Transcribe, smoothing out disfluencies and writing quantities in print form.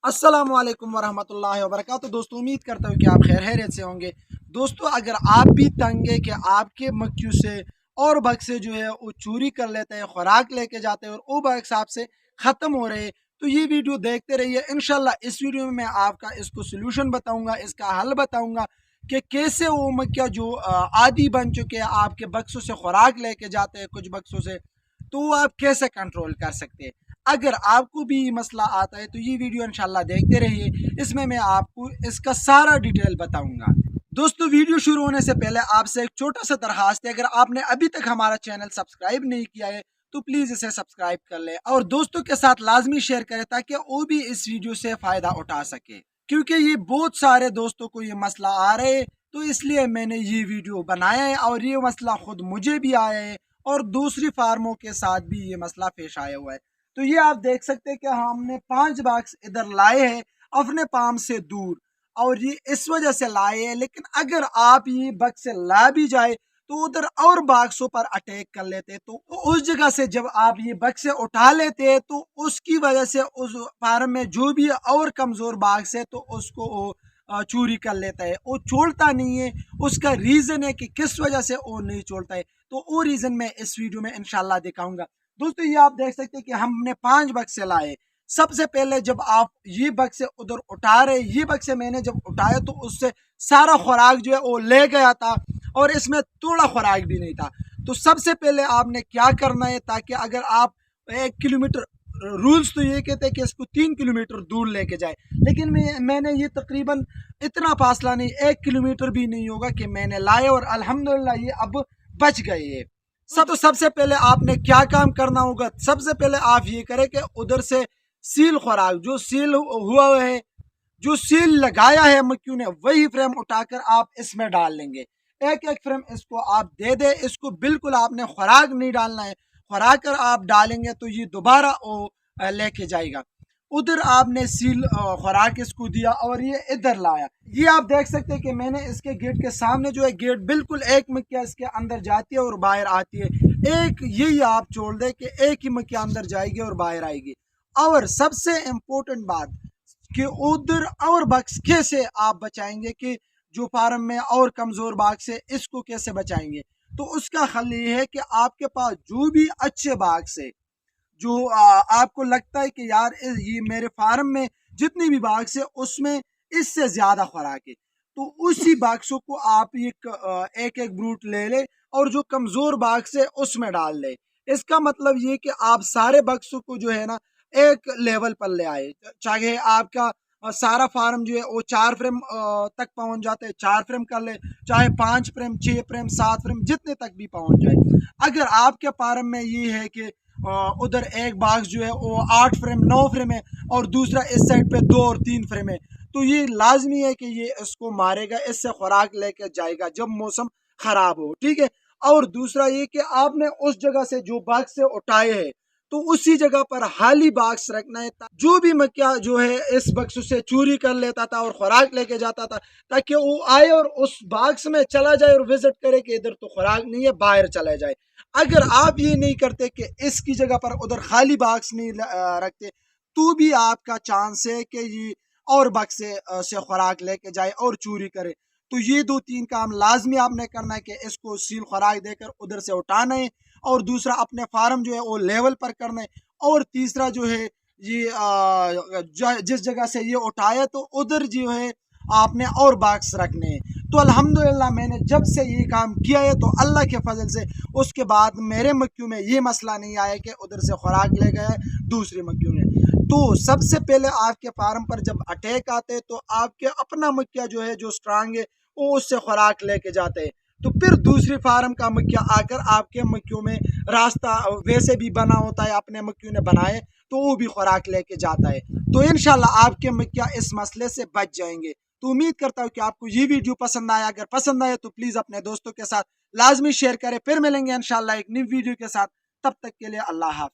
अस्सलाम वालेकुम वरहमतुल्लाहि वबरकातुहू। दोस्तों, उम्मीद करता हूँ कि आप खैर खैरियत से होंगे। दोस्तों, अगर आप भी तंग है कि आपके मक्खियों से और बक्से जो है वो चोरी कर लेते हैं, खुराक लेके जाते हैं और वो बक्स आपसे ख़त्म हो रहे हैं, तो ये वीडियो देखते रहिए। इंशाल्लाह इस वीडियो में मैं आपका इसको सोल्यूशन बताऊंगा, इसका हल बताऊंगा कि कैसे वो मक्खियाँ जो आदी बन चुके हैं, आपके बक्सों से खुराक लेके जाते हैं कुछ बक्सों से, तो वो आप कैसे कंट्रोल कर सकते हैं। अगर आपको भी ये मसला आता है तो ये वीडियो इंशाल्लाह देखते रहिए, इसमें मैं आपको इसका सारा डिटेल बताऊंगा। दोस्तों, वीडियो शुरू होने से पहले आपसे एक छोटा सा दरखास्त है, अगर आपने अभी तक हमारा चैनल सब्सक्राइब नहीं किया है तो प्लीज़ इसे सब्सक्राइब कर ले और दोस्तों के साथ लाजमी शेयर करें ताकि वो भी इस वीडियो से फ़ायदा उठा सके, क्योंकि ये बहुत सारे दोस्तों को ये मसला आ रहे है, तो इसलिए मैंने ये वीडियो बनाया है और ये मसला खुद मुझे भी आया है और दूसरी फार्मों के साथ भी ये मसला पेश आया हुआ है। तो ये आप देख सकते हैं कि हमने 5 बॉक्स इधर लाए हैं अपने पाम से दूर, और ये इस वजह से लाए हैं। लेकिन अगर आप ये बक्स से ला भी जाए तो उधर और बाक्सों पर अटैक कर लेते, तो उस जगह से जब आप ये बक्स से उठा लेते हैं तो उसकी वजह से उस फार्म में जो भी और कमजोर बाक्स है तो उसको वो चोरी कर लेता है, वो छोड़ता नहीं है। उसका रीजन है कि किस वजह से वो नहीं छोड़ता है, तो वो रीजन मैं इस वीडियो में इंशाल्लाह दिखाऊंगा। दोस्तों, ये आप देख सकते हैं कि हमने 5 बक्से लाए। सबसे पहले जब आप ये बक्से उधर उठा रहे, ये बक्से मैंने जब उठाया तो उससे सारा खुराक जो है वो ले गया था और इसमें थोड़ा खुराक भी नहीं था। तो सबसे पहले आपने क्या करना है, ताकि अगर आप 1 किलोमीटर, रूल्स तो ये कहते हैं कि इसको 3 किलोमीटर दूर लेके जाए, लेकिन मैंने ये तकरीबन इतना फासला नहीं, 1 किलोमीटर भी नहीं होगा कि मैंने लाए और अल्हम्दुलिल्लाह ये अब बच गए ये सब। तो सबसे पहले आपने क्या काम करना होगा, सबसे पहले आप ये करें कि उधर से सील खुराक जो सील हुआ है, जो सील लगाया है मक्खियों ने, वही फ्रेम उठाकर आप इसमें डाल लेंगे। एक एक फ्रेम इसको आप दे दे, इसको बिल्कुल आपने खुराक नहीं डालना है। खुराक कर आप डालेंगे तो ये दोबारा वो लेके जाएगा। उधर आपने सील खुराक इसको दिया और ये इधर लाया। ये आप देख सकते हैं कि मैंने इसके गेट के सामने जो है, गेट बिल्कुल एक मक्खिया इसके अंदर जाती है और बाहर आती है। एक यही आप छोड़ दे कि एक ही मक्खिया अंदर जाएगी और बाहर आएगी। और सबसे इम्पोर्टेंट बात कि उधर और बक्स कैसे आप बचाएंगे, कि जो फार्म में और कमजोर बाग से इसको कैसे बचाएंगे। तो उसका हल ये है कि आपके पास जो भी अच्छे बाग से जो आपको लगता है कि यार ये मेरे फार्म में जितनी भी बाक्स है उसमें इससे ज्यादा खुराक है, तो उसी बाक्सों को आप एक एक ब्रूट ले ले और जो कमजोर बाक्स है उसमें डाल ले। इसका मतलब ये कि आप सारे बक्सों को जो है ना एक लेवल पर ले आए, चाहे आपका सारा फार्म जो है वो 4 फ्रेम तक पहुंच जाते हैं, 4 फ्रेम कर ले, चाहे 5 फ्रेम, 6 फ्रेम, 7 फ्रेम, जितने तक भी पहुंच जाए। अगर आपके फार्म में ये है कि उधर एक बाक्स जो है वो 8 फ्रेम 9 फ्रेम है और दूसरा इस साइड पे 2 और 3 फ्रेम है, तो ये लाजमी है कि ये इसको मारेगा, इससे खुराक लेके जाएगा जब मौसम खराब हो। ठीक है। और दूसरा ये कि आपने उस जगह से जो बाक्स से उठाए हैं तो उसी जगह पर हाली बाक्स रखना है, जो भी मक्खिया जो है इस बक्स से चोरी कर लेता था और खुराक लेके जाता था, ताकि वो आए और उस बाक्स में चला जाए और विजिट करे कि इधर तो खुराक नहीं है, बाहर चला जाए। अगर आप ये नहीं करते कि इसकी जगह पर उधर खाली बाक्स नहीं रखते, तो भी आपका चांस है कि ये और बक्स से खुराक लेके जाए और चोरी करे। तो ये 2-3 काम लाजमी आपने करना है कि इसको सील खुराक देकर उधर से उठाना है, और दूसरा अपने फार्म जो है वो लेवल पर करना है, और तीसरा जो है ये जिस जगह से ये उठाया तो उधर जो है आपने और बाक्स रखने हैं। तो अल्हम्दुलिल्लाह मैंने जब से ये काम किया है तो अल्लाह के फजल से उसके बाद मेरे मक्खियों में ये मसला नहीं आया कि उधर से खुराक ले गया दूसरी मक्खियों ने। तो सबसे पहले आपके फार्म पर जब अटैक आते हैं तो आपके अपना मक्खिया जो है जो स्ट्रांग है वो उससे खुराक लेके जाते हैं, तो फिर दूसरी फार्म का मक्खिया आकर आपके मक्खियों में रास्ता वैसे भी बना होता है, अपने मक्खियों ने बनाए तो वो भी खुराक लेके जाता है। तो इंशाल्लाह आपके मक्खिया इस मसले से बच जाएंगे। तो उम्मीद करता हूँ कि आपको ये वीडियो पसंद आया। अगर पसंद आए तो प्लीज अपने दोस्तों के साथ लाजमी शेयर करें। फिर मिलेंगे इंशाल्लाह एक न्यू वीडियो के साथ, तब तक के लिए अल्लाह हाफ़िज़।